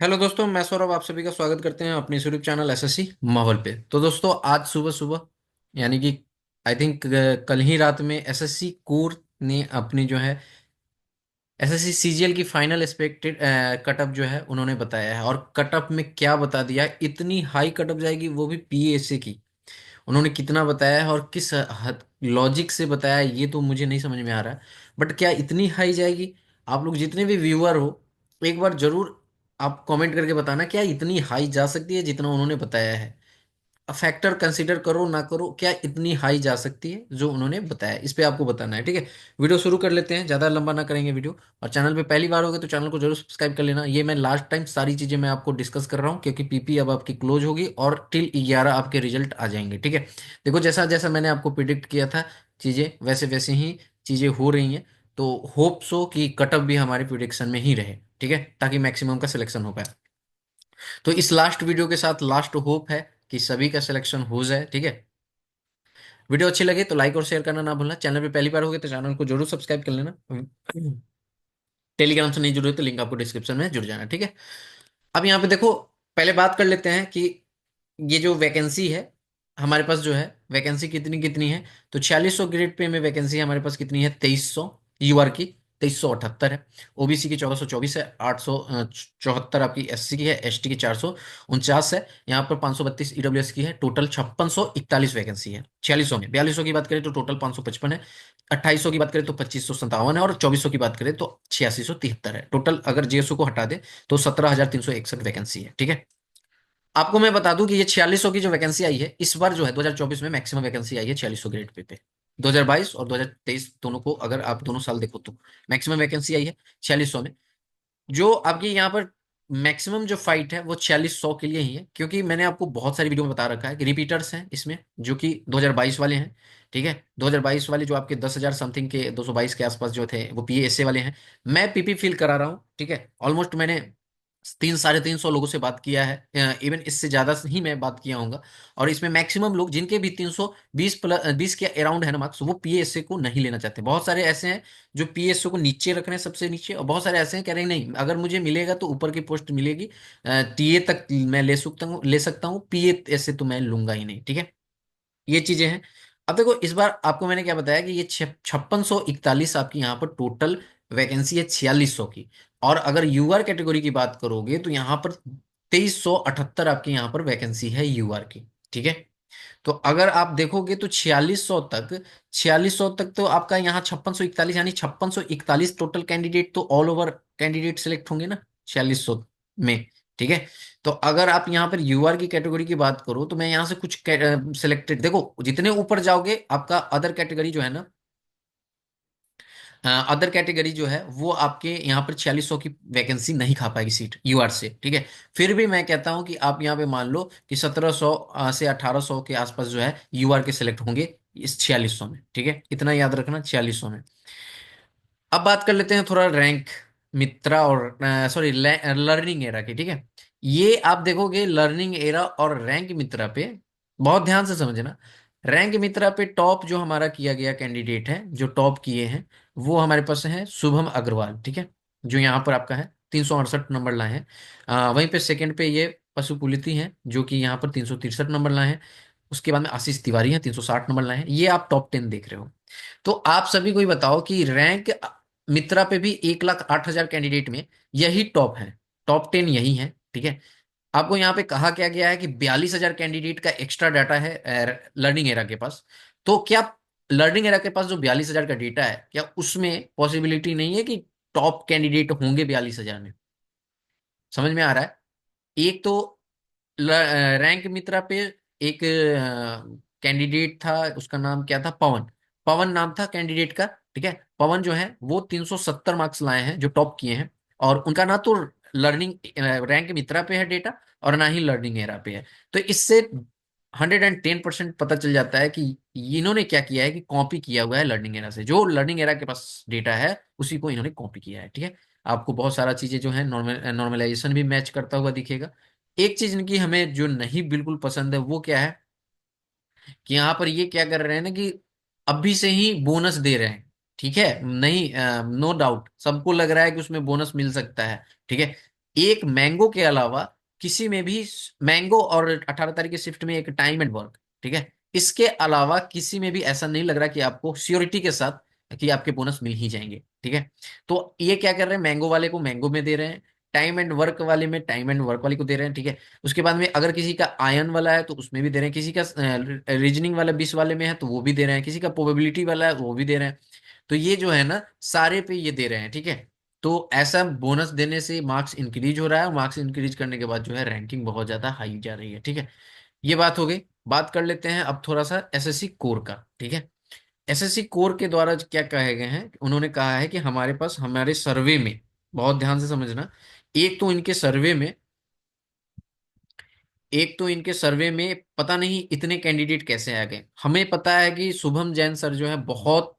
Hello दोस्तों, मैं सौरभ आप सभी का स्वागत करते हैं अपने यूट्यूब चैनल एसएससी माहौल पे। तो दोस्तों, आज सुबह सुबह यानी कि आई थिंक कल ही रात में एसएससी कोर ने अपनी जो है एसएससी सीजीएल की फाइनल एक्सपेक्टेड कटअप जो है उन्होंने बताया है। और कटअप में क्या बता दिया, इतनी हाई कटअप जाएगी वो भी पीएसए की। उन्होंने कितना बताया है और किस हद लॉजिक से बताया है, ये तो मुझे नहीं समझ में आ रहा है। बट क्या इतनी हाई जाएगी? आप लोग जितने भी व्यूअर हो, एक बार जरूर आप कमेंट करके बताना, क्या इतनी हाई जा सकती है जितना उन्होंने बताया है। फैक्टर कंसीडर करो ना करो, क्या इतनी हाई जा सकती है जो उन्होंने बताया, इस पे आपको बताना है। ठीक है, वीडियो शुरू कर लेते हैं, ज़्यादा लंबा ना करेंगे वीडियो। और चैनल पे पहली बार हो गए तो चैनल को जरूर सब्सक्राइब कर लेना। ये मैं लास्ट टाइम सारी चीज़ें मैं आपको डिस्कस कर रहा हूँ, क्योंकि पीपी अब आपकी क्लोज होगी और टिल 11 आपके रिजल्ट आ जाएंगे। ठीक है, देखो जैसा जैसा मैंने आपको प्रिडिक्ट किया था, चीज़ें वैसे वैसे ही चीज़ें हो रही हैं। तो होप सो कि कटअप भी हमारी प्रिडिक्शन में ही रहे, ठीक है, ताकि मैक्सिमम का सिलेक्शन हो पाए। तो इस लास्ट वीडियो के साथ लास्ट होप है कि सभी का सिलेक्शन हो जाए। ठीक है, वीडियो अच्छी लगे तो लाइक और शेयर करना ना भूलना। चैनल पे पहली बार हो गए तो चैनल को जरूर सब्सक्राइब कर लेना। टेलीग्राम से नहीं जुड़े तो लिंक आपको डिस्क्रिप्शन में जुड़ जाना। ठीक है, अब यहाँ पे देखो, पहले बात कर लेते हैं कि ये जो वैकेंसी है हमारे पास जो है, वैकेंसी कितनी कितनी है। तो 4600 ग्रेड पे में वैकेंसी हमारे पास कितनी है, 2300 यूआर की, 2378 है। ओबीसी की 1424 है, 874 आपकी एससी की है, एसटी की 449 है। यहाँ पर 532 ईडब्ल्यूएस की है। टोटल 5641 वैकेंसी है 4600 में। 4200 की बात करें तो टोटल 555 है। 2800 की बात करें तो 2557 है। और 2400 की बात करें तो 8673 है। टोटल अगर जेएसओ को हटा दे तो 17,361 वैकेंसी है। ठीक है, आपको मैं बता दूं कि ये 4600 की जो वैकेंसी आई है इस बार जो है 2024 में मैक्सिमम वैकेंसी आई है 4600 ग्रेड पे। 2022 और 2023 दोनों को अगर आप दोनों साल देखो तो मैक्सिमम वैकेंसी आई है 4600 में। जो आपकी यहाँ पर मैक्सिमम जो फाइट है वो 4600 के लिए ही है, क्योंकि मैंने आपको बहुत सारी वीडियो में बता रखा है कि रिपीटर्स हैं इसमें, जो कि 2022 वाले हैं। ठीक है, 2022 वाले जो आपके 10,000 समथिंग के 222 के आसपास जो थे वो पीएसए वाले हैं। मैं पीपी फील करा रहा हूँ। ठीक है, ऑलमोस्ट मैंने 300 साढ़े 300 लोगों से बात किया है, इवन इससे ज्यादा ही मैं बात किया हूँ। और इसमें मैक्सिमम लोग जिनके भी 320 प्लस 20 के अराउंड है ना मार्क्स, वो पीएसए को नहीं लेना चाहते। बहुत सारे ऐसे हैं जो पीएसओ को नीचे रख रहे हैं, सबसे नीचे। और बहुत सारे ऐसे हैं कह रहे हैं नहीं, अगर मुझे मिलेगा तो ऊपर की पोस्ट मिलेगी, टीए तक मैं ले सकता हूँ, पीए ऐसे तो मैं लूंगा ही नहीं। ठीक है, ये चीजें हैं। अब देखो, इस बार आपको मैंने क्या बताया कि ये 5641 आपकी यहाँ पर टोटल वैकेंसी है 4600 की। और अगर यूआर कैटेगरी की बात करोगे तो यहाँ पर 2378 आपकी यहाँ पर वैकेंसी है यूआर की। ठीक है, तो अगर आप देखोगे तो 4600 तक तो आपका यहाँ 5641, यानी 5641 टोटल कैंडिडेट तो ऑल ओवर कैंडिडेट सिलेक्ट होंगे ना 4600 में। ठीक है, तो अगर आप यहाँ पर यूआर की कैटेगरी की बात करो तो मैं यहाँ से कुछ सिलेक्टेड, देखो जितने ऊपर जाओगे आपका अदर कैटेगरी जो है ना, अदर कैटेगरी जो है वो आपके यहाँ पर 4600 की वैकेंसी नहीं खा पाएगी सीट यूआर से। ठीक है, फिर भी मैं कहता हूं कि आप यहाँ पे मान लो कि 1700 से 1800 के आसपास जो है यूआर के सिलेक्ट होंगे इस 4600 में। ठीक है, इतना याद रखना 4600 में। अब बात कर लेते हैं थोड़ा रैंक मित्रा और सॉरी लर्निंग एरा की। ठीक है, ये आप देखोगे लर्निंग एरा और रैंक मित्रा पे, बहुत ध्यान से समझना। रैंक मित्रा पे टॉप जो हमारा किया गया कैंडिडेट है, जो टॉप किए हैं, वो हमारे पास है शुभम अग्रवाल। ठीक है, जो यहाँ पर आपका है 368 नंबर लाए हैं। वहीं पे सेकंड पे ये पशुपुलिति हैं जो कि यहाँ पर 363 नंबर लाए हैं। उसके बाद में आशीष तिवारी हैं 360 नंबर लाए हैं। ये आप टॉप 10 देख रहे हो। तो आप सभी को ही बताओ कि रैंक मित्रा पे भी 1,08,000 कैंडिडेट में यही टॉप है, टॉप 10 यही है। ठीक है, आपको यहाँ पे कहा क्या गया है कि 42,000 कैंडिडेट का एक्स्ट्रा डाटा है लर्निंग एरा के पास। तो क्या लर्निंग एरा के पास जो 42,000 का डेटा है, क्या उसमें पॉसिबिलिटी नहीं है कि टॉप कैंडिडेट होंगे 42,000 में? समझ में आ रहा है? एक तो रैंक मित्रा पे एक कैंडिडेट था, उसका नाम क्या था, पवन। पवन नाम था कैंडिडेट का। ठीक है, पवन जो है वो 370 मार्क्स लाए हैं, जो टॉप किए हैं। और उनका ना तो लर्निंग रैंक मित्रा पे है डेटा, और ना ही लर्निंग एरा पे है। तो इससे 110% पता चल जाता है कि इन्होंने क्या किया है कि कॉपी किया हुआ है लर्निंग एरा से। जो लर्निंग एरा के पास डेटा है उसी को इन्होंने कॉपी किया है। ठीक है, आपको बहुत सारा चीजें जो है नॉर्मलाइजेशन भी मैच करता हुआ दिखेगा। एक चीज इनकी हमें जो नहीं बिल्कुल पसंद है वो क्या है कि यहाँ पर ये क्या कर रहे हैं ना कि अभी से ही बोनस दे रहे हैं। ठीक है, नहीं, नो डाउट सबको लग रहा है कि उसमें बोनस मिल सकता है। ठीक है, एक मैंगो के अलावा किसी में भी, मैंगो और 18 तारीख की शिफ्ट में एक टाइम एंड वर्क, ठीक है, इसके अलावा किसी में भी ऐसा नहीं लग रहा कि आपको श्योरिटी के साथ कि आपके बोनस मिल ही जाएंगे, ठीक है। तो ये क्या कर रहे हैं, मैंगो वाले को मैंगो में दे रहे हैं, टाइम एंड वर्क वाले में टाइम एंड वर्क वाले को दे रहे हैं, ठीक है। उसके बाद में अगर किसी का आयन वाला है तो उसमें भी दे रहे हैं, किसी का रीजनिंग वाला 20 वाले में है तो वो भी दे रहे हैं, किसी का प्रोबेबिलिटी वाला है वो भी दे रहे हैं। तो ये जो है ना, सारे पे ये दे रहे हैं, ठीक है। तो ऐसा बोनस देने से मार्क्स इंक्रीज हो रहा है, और मार्क्स इंक्रीज करने के बाद जो है रैंकिंग बहुत ज्यादा हाई जा रही है, ठीक है। ये बात हो गई। बात कर लेते हैं अब थोड़ा सा एसएससी कोर का, ठीक है। एसएससी कोर के द्वारा क्या कहे गए हैं, उन्होंने कहा है कि हमारे पास हमारे सर्वे में, बहुत ध्यान से समझना, एक तो इनके सर्वे में एक तो इनके सर्वे में पता नहीं इतने कैंडिडेट कैसे आ गए। हमें पता है कि शुभम जैन सर जो है बहुत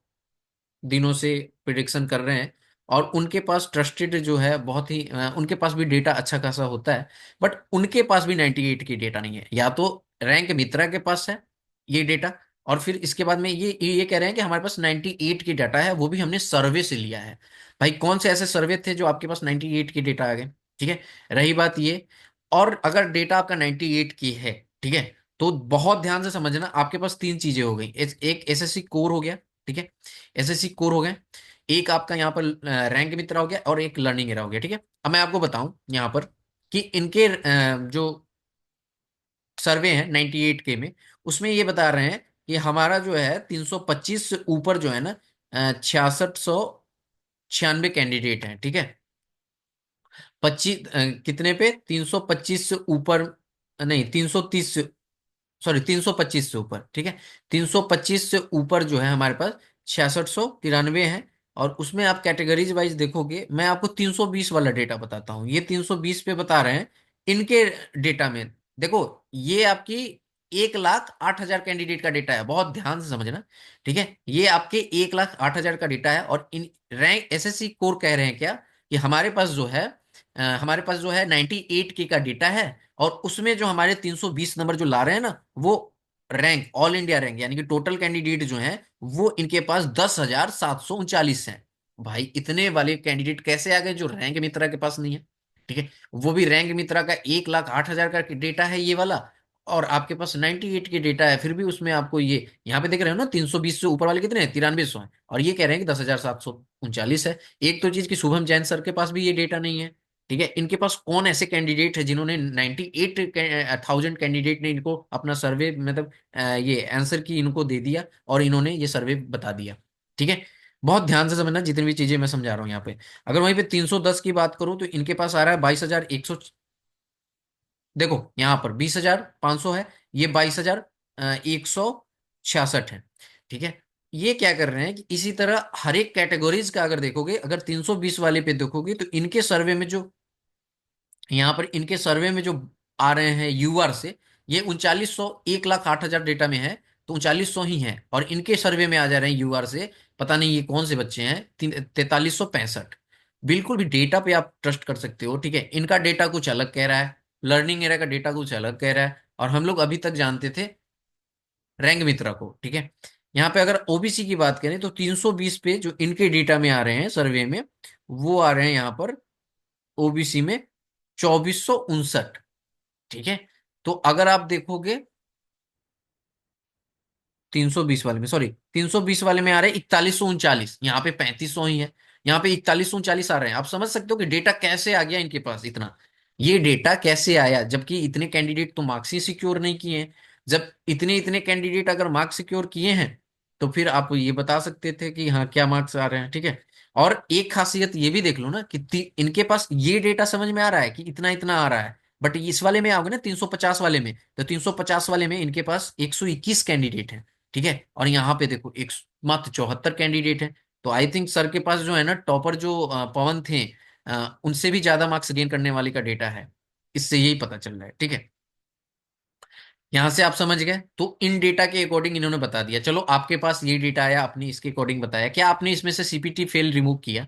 दिनों से प्रिडिक्शन कर रहे हैं, और उनके पास ट्रस्टेड जो है बहुत ही उनके पास भी डेटा अच्छा खासा होता है। बट उनके पास भी 98 की डेटा नहीं है, या तो रैंक मित्रा के पास है ये डेटा, और फिर इसके बाद में ये कह रहे हैं कि हमारे पास 98 की डाटा है, वो भी हमने सर्वे से लिया है। भाई कौन से ऐसे सर्वे थे जो आपके पास 98 की डेटा आ गए, ठीक है। रही बात ये, और अगर डेटा आपका 98 की है, ठीक है, तो बहुत ध्यान से समझना, आपके पास तीन चीजें हो गई। एक एसएससी कोर हो गया, ठीक है, एसएससी कोर हो गए, एक आपका यहाँ पर रैंक मित्रा हो गया, और एक लर्निंग एरा हो गया, ठीक है। अब मैं आपको बताऊं यहाँ पर कि इनके जो सर्वे है 98 के में, उसमें ये बता रहे हैं कि हमारा जो है 325 से ऊपर जो है ना, 6696 कैंडिडेट हैं, ठीक है। 25 कितने पे, 325 से ऊपर, नहीं 330 से, सॉरी 325 से ऊपर, ठीक है। 325 से ऊपर जो है हमारे पास 6693 है। और उसमें आप कैटेगरीज वाइज देखोगे, मैं आपको 320 वाला डेटा बताता हूँ, ये 320 पे बता रहे हैं इनके डेटा में। देखो, ये आपकी 1,08,000 कैंडिडेट का डेटा है, बहुत ध्यान से समझना, ठीक है। ये आपके 1,08,000 का डेटा है, और इन रैंक एसएससी कोर कह रहे हैं क्या, कि हमारे पास जो है 98 के का डेटा है, और उसमें जो हमारे 320 नंबर जो ला रहे हैं ना, वो रैंक ऑल इंडिया रैंक, यानी कि टोटल कैंडिडेट जो हैं वो इनके पास 10,739 हैं। भाई इतने वाले कैंडिडेट कैसे आ गए जो रैंक मित्रा के पास नहीं है, ठीक है। वो भी रैंक मित्रा का 1,08,000 का डेटा है ये वाला, और आपके पास 98 के डेटा है, फिर भी उसमें आपको ये यहाँ पे देख रहे हो ना, 320 से ऊपर वाले कितने हैं, 9300 हैं, और ये कह रहे हैं कि 10,739 है। एक तो चीज कि शुभम जैन सर के पास भी ये डेटा नहीं है, ठीक है। इनके पास कौन ऐसे कैंडिडेट है जिन्होंने 98,000 कैंडिडेट ने इनको अपना सर्वे, मतलब ये आंसर की इनको दे दिया, और इन्होंने ये सर्वे बता दिया, ठीक है। बहुत ध्यान से समझना जितनी भी चीजें मैं समझा रहा हूँ यहाँ पे। अगर वहीं पे 310 की बात करूं तो इनके पास आ रहा है 22,100, देखो यहाँ पर 20,500 है, ये 22,166 है, ठीक है। ये क्या कर रहे हैं कि इसी तरह हर एक कैटेगरीज का अगर देखोगे, अगर 320 वाले पे देखोगे तो इनके सर्वे में जो, यहाँ पर इनके सर्वे में जो आ रहे हैं यूआर से, ये 3900, 1,08,000 डेटा में है तो 3900 ही है, और इनके सर्वे में आ जा रहे हैं यूआर से, पता नहीं ये कौन से बच्चे हैं, 4365। बिल्कुल भी डेटा पे आप ट्रस्ट कर सकते हो, ठीक है। इनका डेटा कुछ अलग कह रहा है, लर्निंग एरा का डेटा कुछ अलग कह रहा है, और हम लोग अभी तक जानते थे रैंक मित्रा को, ठीक है। यहाँ पे अगर ओबीसी की बात करें तो 320 पे जो इनके डेटा में आ रहे हैं सर्वे में, वो आ रहे हैं यहाँ पर ओबीसी में 2459, ठीक है। तो अगर आप देखोगे 320 वाले में, सॉरी 320 वाले में आ रहे हैं 4139, यहाँ पे 3500 ही है, यहाँ पे 4139 आ रहे हैं। आप समझ सकते हो कि डेटा कैसे आ गया इनके पास इतना, ये डेटा कैसे आया, जबकि इतने कैंडिडेट तो मार्क्स ही सिक्योर नहीं किए हैं। जब इतने इतने कैंडिडेट अगर मार्क्स सिक्योर किए हैं, तो फिर आप ये बता सकते थे कि हाँ क्या मार्क्स आ रहे हैं, ठीक है। और एक खासियत ये भी देख लो ना कि इनके पास ये डेटा समझ में आ रहा है कि इतना इतना आ रहा है, बट इस वाले में आओगे ना 350 वाले में, तो 350 वाले में इनके पास 121 कैंडिडेट हैं, ठीक है। और यहाँ पे देखो एक मात्र 74 कैंडिडेट है। तो आई थिंक सर के पास जो है ना टॉपर जो पवन थे, उनसे भी ज्यादा मार्क्स गेन करने वाले का डेटा है, इससे यही पता चल रहा है, ठीक है। यहां से आप समझ गए, तो इन डेटा के अकॉर्डिंग इन्होंने बता दिया। चलो आपके पास ये डेटा आया, आपने इसके अकॉर्डिंग बताया, क्या आपने इसमें से सीपीटी फेल रिमूव किया,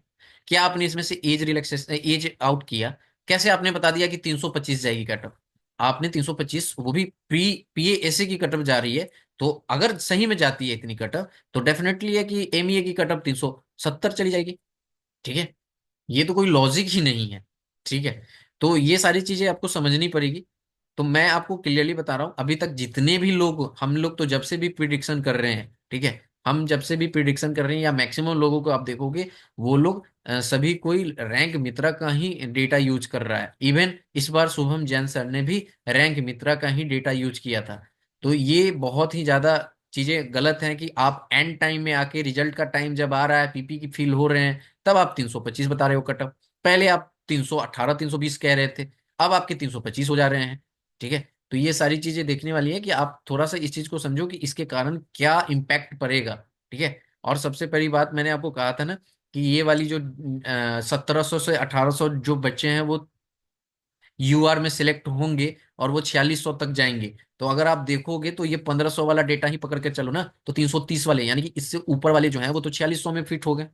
क्या आपने इसमें से एज रिलैक्सेशन, एज आउट किया, कैसे आपने बता दिया कि 325 जाएगी कटअप, आपने 325, वो भी प्री पीएएसए की कटअप जा रही है। तो अगर सही में जाती है इतनी कटअप, तो डेफिनेटली है कि एमईए की कटअप 370 चली जाएगी, ठीक है। ये तो कोई लॉजिक ही नहीं है, ठीक है। तो ये सारी चीजें आपको समझनी पड़ेगी। तो मैं आपको क्लियरली बता रहा हूँ, अभी तक जितने भी लोग, हम लोग तो जब से भी प्रिडिक्शन कर रहे हैं, ठीक है, हम जब से भी प्रिडिक्शन कर रहे हैं, या मैक्सिमम लोगों को आप देखोगे, वो लोग सभी कोई रैंक मित्रा का ही डेटा यूज कर रहा है। इवन इस बार शुभम जैन सर ने भी रैंक मित्रा का ही डेटा यूज किया था। तो ये बहुत ही ज्यादा चीजें गलत हैं कि आप एंड टाइम में आके, रिजल्ट का टाइम जब आ रहा है, पीपी की फील हो रहे हैं, तब आप 325 बता रहे हो कट ऑफ। पहले आप 318 320 कह रहे थे, अब आपके 325 हो जा रहे हैं। ठीक है। तो ये सारी चीजें देखने वाली है कि आप थोड़ा सा इस चीज को समझो कि इसके कारण क्या इम्पैक्ट पड़ेगा। ठीक है। और सबसे पहली बात मैंने आपको कहा था ना कि ये वाली जो 1700 से 1800 जो बच्चे हैं वो यूआर में सिलेक्ट होंगे, और वो 4600 तक जाएंगे। तो अगर आप देखोगे तो ये 1500 वाला डेटा ही पकड़ के चलो ना, तो 330 वाले, यानी कि इससे ऊपर वाले जो हैं वो तो 4600 में फिट हो गए।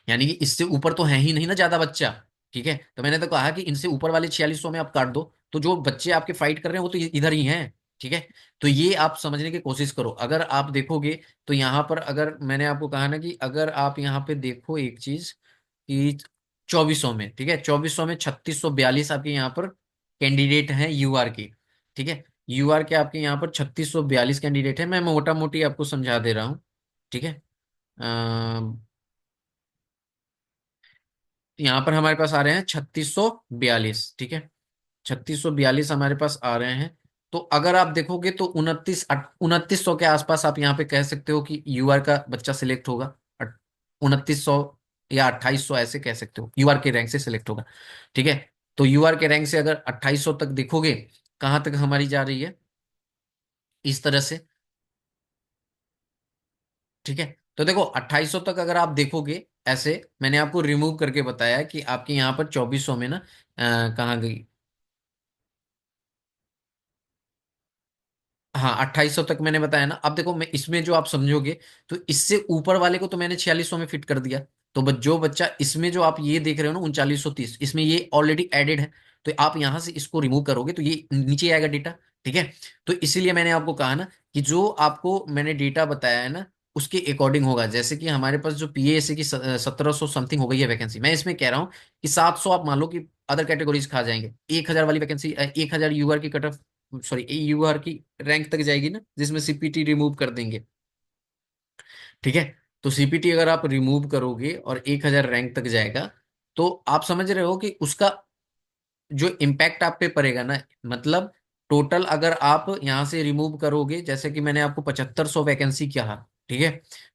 यानी कि इससे ऊपर तो है ही नहीं ना ज्यादा बच्चा। ठीक है। तो मैंने तो कहा कि इनसे ऊपर वाले 4600 में आप काट दो, तो जो बच्चे आपके फाइट कर रहे हैं वो तो इधर ही हैं। ठीक है। तो ये आप समझने की कोशिश करो। अगर आप देखोगे तो यहाँ पर, अगर मैंने आपको कहा ना कि अगर आप यहाँ पे देखो एक चीज कि 2400 में, ठीक है, 2400 में 3642 आपके यहाँ पर कैंडिडेट हैं यूआर के। ठीक है। यूआर के आपके यहाँ पर 3642 कैंडिडेट है। मैं मोटा मोटी आपको समझा दे रहा हूँ। ठीक है। यहाँ पर हमारे पास आ रहे हैं 3642। ठीक है। 3642 हमारे पास आ रहे हैं। तो अगर आप देखोगे तो 2900 के आसपास आप यहाँ पे कह सकते हो कि यूआर का बच्चा सिलेक्ट होगा। 2900 या 2800 ऐसे कह सकते हो, यूआर के रैंक से सिलेक्ट होगा। ठीक है। तो यूआर के रैंक से अगर 2800 तक देखोगे, कहाँ तक हमारी जा रही है इस तरह से। ठीक है। तो देखो 2800 तक अगर आप देखोगे ऐसे, मैंने आपको रिमूव करके बताया कि आपके यहाँ पर 2400 में ना कहाँ गई। हाँ, 2800 तक मैंने बताया ना। अब देखो, मैं इसमें जो आप समझोगे, तो इससे ऊपर वाले को तो मैंने 4600 में फिट कर दिया। तो जो बच्चा इसमें जो आप ये देख रहे हो ना 3930, इसमें ये ऑलरेडी एडेड है। तो आप यहां से इसको रिमूव करोगे तो ये नीचे आएगा डेटा। ठीक है। तो इसीलिए मैंने आपको कहा ना कि जो आपको मैंने डेटा बताया है ना, उसके अकॉर्डिंग होगा। जैसे कि हमारे पास जो पीएएससी की 1700 समथिंग हो गई है वैकेंसी, मैं इसमें कह रहा हूँ कि 700 आप मान लो कि अदर कैटेगरीज खा जाएंगे। 1000 वाली वैकेंसी, 1000 यूआर की कट ऑफ, सॉरी यूआर की रैंक तक जाएगी ना, जिसमें सीपीटी रिमूव कर देंगे। ठीक है। तो सीपीटी अगर आप रिमूव करोगे और 1000 रैंक तक जाएगा, तो आप समझ रहे हो कि उसका जो इम्पैक्ट आप पे पड़ेगा ना, मतलब टोटल अगर आप यहां से रिमूव करोगे, जैसे कि मैंने आपको 7500 वैकेंसी कहा। ठीक है।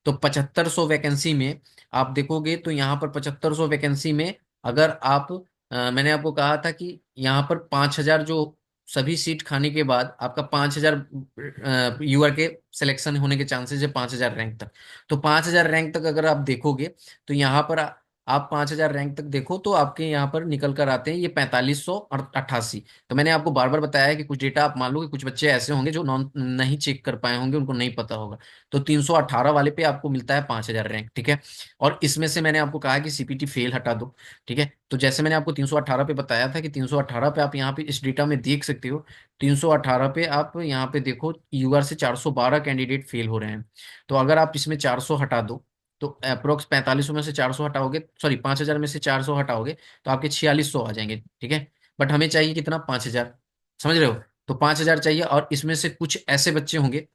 तो 7500 वैकेंसी में आप देखोगे तो यहाँ पर 7500 वैकेंसी में अगर आप मैंने आपको कहा था कि यहाँ पर 5000 जो सभी सीट खाने के बाद आपका 5000 यूआर के सिलेक्शन होने के चांसेस है, 5000 रैंक तक। तो 5000 रैंक तक अगर आप देखोगे, तो यहाँ पर आप 5000 रैंक तक देखो तो आपके यहाँ पर निकल कर आते हैं ये 4588। तो मैंने आपको बार बार बताया है कि कुछ डेटा आप मान लो कि कुछ बच्चे ऐसे होंगे जो नॉन नहीं चेक कर पाए होंगे, उनको नहीं पता होगा। तो 318 वाले पे आपको मिलता है 5000 रैंक। ठीक है। और इसमें से मैंने आपको कहा कि सीपीटी फेल हटा दो। ठीक है। तो जैसे मैंने आपको 318 पे बताया था कि 318 पे आप यहाँ पे इस डेटा में देख सकते हो। 318 पे आप यहाँ पे देखो यूआर से 412 कैंडिडेट फेल हो रहे हैं। तो अगर आप इसमें 400 हटा दो, तो अप्रोक्स 4500 में से 400 हटाओगे, सॉरी 5000 में से 400 हटाओगे, तो आपके 4600 आ जाएंगे। ठीक है। बट हमें चाहिए कितना, 5000। समझ रहे हो। तो 5000 चाहिए, और इसमें से कुछ ऐसे बच्चे होंगे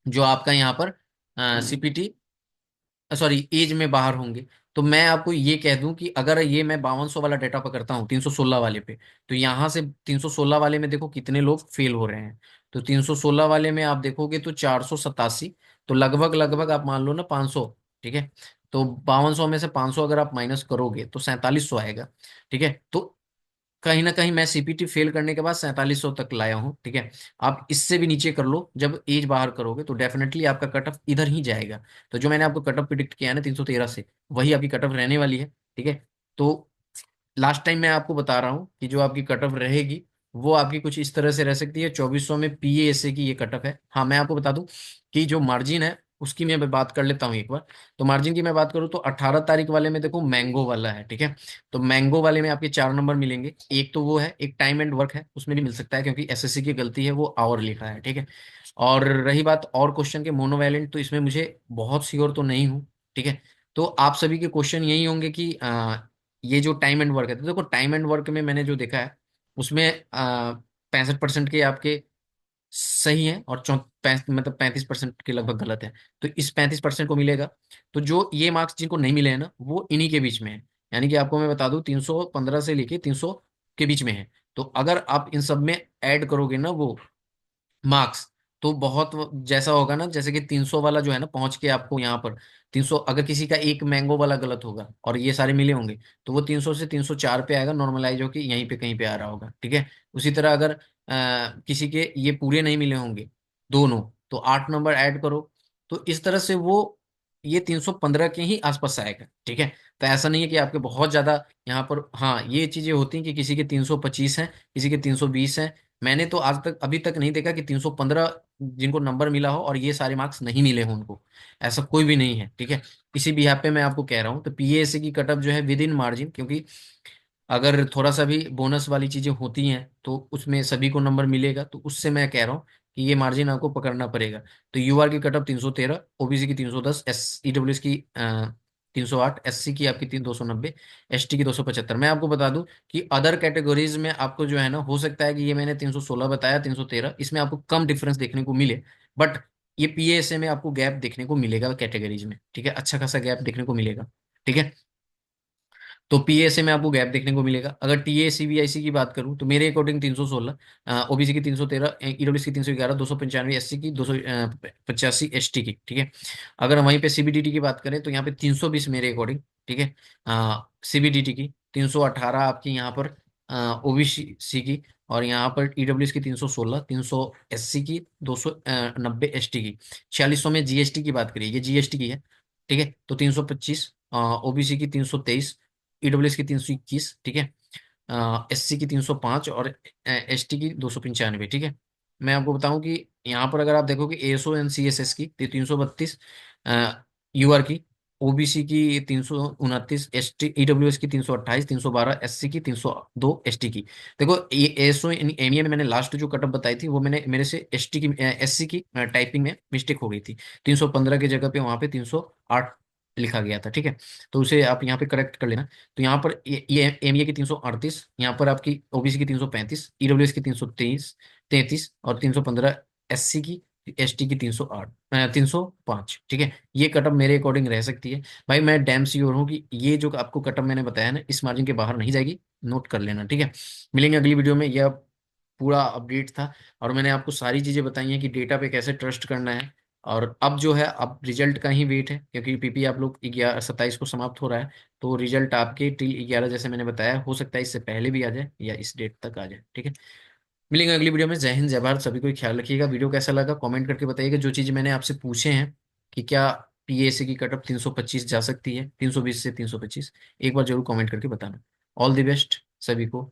जो आपका यहाँ पर सीपीटी, सॉरी एज में बाहर होंगे। तो मैं आपको ये कह दूं कि अगर ये मैं 5200 वाला डाटा पकड़ता हूँ 316 वाले पे, तो यहाँ से 316 वाले में देखो कितने लोग फेल हो रहे हैं। तो 316 वाले में आप देखोगे तो 487। तो लगभग लगभग आप मान लो ना 500। ठीक है। तो 5200 में से 500 अगर आप माइनस करोगे तो 4700 आएगा। ठीक है। तो कहीं ना कहीं मैं सीपीटी फेल करने के बाद 4700 तक लाया हूँ। ठीक है। आप इससे भी नीचे कर लो, जब एज बाहर करोगे तो डेफिनेटली आपका कट ऑफ इधर ही जाएगा। तो जो मैंने आपको कट ऑफ प्रिडिक्ट किया है ना 313 से, वही आपकी कट ऑफ रहने वाली है। ठीक है। तो लास्ट टाइम मैं आपको बता रहा हूँ कि जो आपकी कट ऑफ रहेगी वो आपकी कुछ इस तरह से रह सकती है। 2400 में पीएएसए की ये कट ऑफ है। हाँ, मैं आपको बता दूं कि जो मार्जिन है उसकी मैं बात कर लेता हूँ एक बार। तो मार्जिन की मैं बात करूँ तो 18 तारीख वाले में देखो मैंगो वाला है। ठीक है। तो मैंगो वाले में आपके 4 नंबर मिलेंगे। एक तो वो है, एक टाइम एंड वर्क है, उसमें भी मिल सकता है क्योंकि एसएससी की गलती है, वो आवर लिखा है। ठीक है। और रही बात और क्वेश्चन के मोनोवैलेंट, तो इसमें मुझे बहुत श्योर तो नहीं हूँ। ठीक है। तो आप सभी के क्वेश्चन यही होंगे कि ये जो टाइम एंड वर्क है, तो देखो टाइम एंड वर्क में मैंने जो देखा है उसमें 65% के आपके सही है और मतलब 35% के लगभग गलत है। तो इस 35% को मिलेगा। तो जो ये मार्क्स जिनको नहीं मिले हैं ना, वो इन्हीं के बीच में है। यानी कि आपको मैं बता दूं 315 से लेके 300 के बीच में है। तो अगर आप इन सब में ऐड करोगे ना वो मार्क्स, तो बहुत जैसा होगा ना, जैसे कि 300 वाला जो है ना पहुंच के आपको यहाँ पर 300, अगर किसी का एक मैंगो वाला गलत होगा और ये सारे मिले होंगे, तो वो 300 से 304 पे आएगा, नॉर्मलाइज होके यहीं पे कहीं पे आ रहा होगा। ठीक है। उसी तरह अगर किसी के ये पूरे नहीं मिले होंगे दोनों, तो 8 नंबर ऐड करो, तो इस तरह से वो ये 315 के ही आसपास आएगा। ठीक है। तो ऐसा नहीं है कि आपके बहुत ज्यादा यहाँ पर, हाँ ये चीजें होती हैं कि किसी के 325 हैं, किसी के 320 हैं। मैंने तो आज तक अभी तक नहीं देखा कि 315 जिनको नंबर मिला हो और ये सारे मार्क्स नहीं मिले हों उनको। ऐसा कोई भी नहीं है। ठीक है। इसी भी यहाँ पे मैं आपको कह रहा हूँ, तो पीएएससी की कटअप जो है विद इन मार्जिन, क्योंकि अगर थोड़ा सा भी बोनस वाली चीजें होती हैं तो उसमें सभी को नंबर मिलेगा, तो उससे मैं कह रहा हूँ कि ये मार्जिन आपको पकड़ना पड़ेगा। तो यूआर की कटअप 313, ओबीसी की 310, एस ईडब्ल्यूएस की 308, एससी की आपकी 290, एसटी की 275। मैं आपको बता दूं कि अदर कैटेगरीज में आपको जो है ना, हो सकता है कि ये मैंने 316 बताया, 313 इसमें आपको कम डिफरेंस देखने को मिले, बट ये पीएसए में आपको गैप देखने को मिलेगा कैटेगरीज में। ठीक है। अच्छा खासा गैप देखने को मिलेगा। ठीक है। तो पीएसए में आपको गैप देखने को मिलेगा। अगर टीए सीबीआईसी की बात करूं तो मेरे अकॉर्डिंग 316, ओबीसी की 313, ईडब्ल्यूएस की 311, 295 एससी की, 285 एसटी की। ठीक है। अगर वहीं पे सीबीडीटी की बात करें तो यहाँ पे 320 मेरे अकॉर्डिंग। ठीक है। सीबीडीटी की 318 आपकी यहाँ पर ओबीसी की, और यहाँ पर ईडब्ल्यूएस की 316, 300 एससी की, 290 एसटी की। 4600 में जीएसटी की बात करिए, ये जीएसटी की है। ठीक है। तो 325, ओबीसी की 323, ईडब्ल्यूएस की 321। ठीक है। एससी की 305 और एसटी की 295। ठीक है। मैं आपको बताऊं कि यहाँ पर अगर आप देखोगे एएसओ एंड सीएसएस की 332, यूआर की, ओबीसी की 329, एसटी ईडब्ल्यूएस की 328, 312, एससी की 302, एसटी की। देखो ये एएसओ एमईए में मैंने लास्ट जो कटअप बताई थी वो मैंने मेरे से एसटी की एससी की टाइपिंग में मिस्टेक हो गई थी। 315 की जगह पे वहां पे 308 लिखा गया था। ठीक है। तो उसे आप यहाँ पे करेक्ट कर लेना। तो यहाँ पर ये एमए की 338, यहाँ पर आपकी ओबीसी की 335, ईडब्ल्यूएस की 333 और 315 एससी की, एसटी की 308, 305। ठीक है। ये कटअप मेरे अकॉर्डिंग रह सकती है। भाई मैं डैम श्योर हूँ कि ये जो आपको कटअप मैंने बताया ना, इस मार्जिन के बाहर नहीं जाएगी। नोट कर लेना। ठीक है। मिलेंगे अगली वीडियो में। यह पूरा अपडेट था और मैंने आपको सारी चीजें बताई हैं कि डेटा पे कैसे ट्रस्ट करना है। और अब जो है, अब रिजल्ट का ही वेट है, क्योंकि पीपी आप लोग 27 को समाप्त हो रहा है। तो रिजल्ट आपके टिल 11, जैसे मैंने बताया, हो सकता है इससे पहले भी आ जाए या इस डेट तक आ जाए। ठीक है। मिलेंगे अगली वीडियो में। जय हिंद, जय भारत। सभी को ख्याल रखिएगा। वीडियो कैसा लगा कमेंट करके बताइएगा। जो चीज़ मैंने आपसे पूछे हैं कि क्या पीएससी की कटअप 325 जा सकती है, 320 से 325, एक बार जरूर कमेंट करके बताना। ऑल द बेस्ट सभी को।